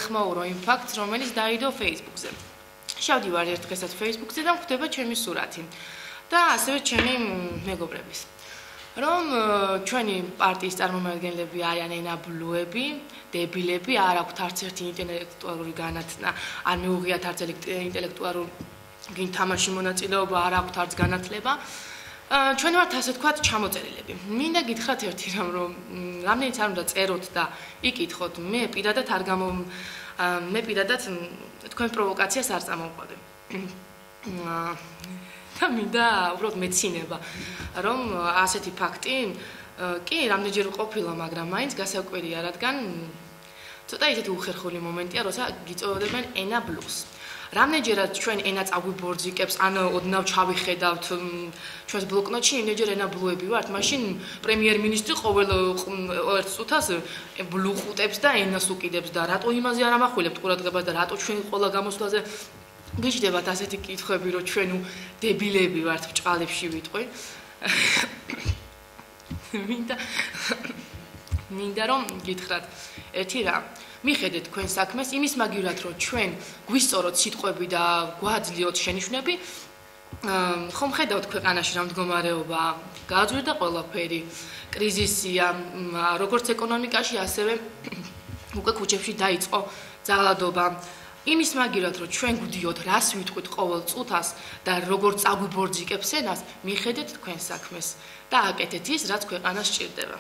მოვეხმაურო იმ ფაქტს, რომელიც დაიდო Facebook-ზე. შევდივარ ერთ დღესაც Facebook-ზე და მხვდება ჩემი სურათი და ასევე ჩემი მეგობრების. რომ ჩვენი პარტიის წარმომადგენლები არიან ენაბლუები, დებილები, არ აქვთ არც ერთი ინტელექტუალური განათლება, არ მიუღიათ არც ინტელექტუალური თამაში მონაწილეობა, არ აქვთ არც განათლება. ჩვენ ვართ ასე თქვათ ჩამოწერილები. მინდა გითხრათ ერთი რამ, რომ რამდენიც არ უნდა წეროთ და იკითხოთ, მე პირადად თქვენ პროვოკაციას არ წამოვყვადე. და მინდა უბრალოდ მეცინება, რომ ასეთი ფაქტი კი რამდენჯერ ყოფილა, მაგრამ მაინც გასაკვირია, რადგან ცოტა ისეთი უხერხული მომენტია, როცა გიწოდებენ ენა ბლუს. რამდენჯერაც ჩვენ ენა წაგვიბორძიკებს, ან ოდნავ ჩავიხედავთ ჩვენს ბლოკნოტში, იმდენჯერ ენა ბლუები ვართ, მაშინ პრემიერ-მინისტრი ყოველ ერთ წუთას ბლუ ხუტებს და ენას უკიდებს და რატო იმაზე არ ამახვილებთ ყურადღებას და რატო ჩვენ ყველა გამოსვლაზე გიჩნდებათ ასეთი კითხვები, რომ ჩვენ დებილები ვართ, ბჭყალებში ვიტყვი. მინდა რომ გითხრათ ერთი რამ. მიხედეთ თქვენ საქმეს, იმის მაგივრად, რომ ჩვენ გვისწოროთ სიტყვები და გვაძლიოთ შენიშვნები, ხომ ხედავთ ქვეყანაში რა მდგომარეობა, გააძვირდა ყველაფერი, კრიზისია, როგორც ეკონომიკაში, ასევე უკვე ქუჩებში დაიწყო ძალადობა. იმის მაგივრად, რომ ჩვენ გვდიოთ, რას ვიტყვით ყოველ წუთას და როგორც წაგვიბორძიკებს ენას, მიხედეთ თქვენ საქმეს და აკეთეთ ის, რაც ქვეყანას სჭირდება.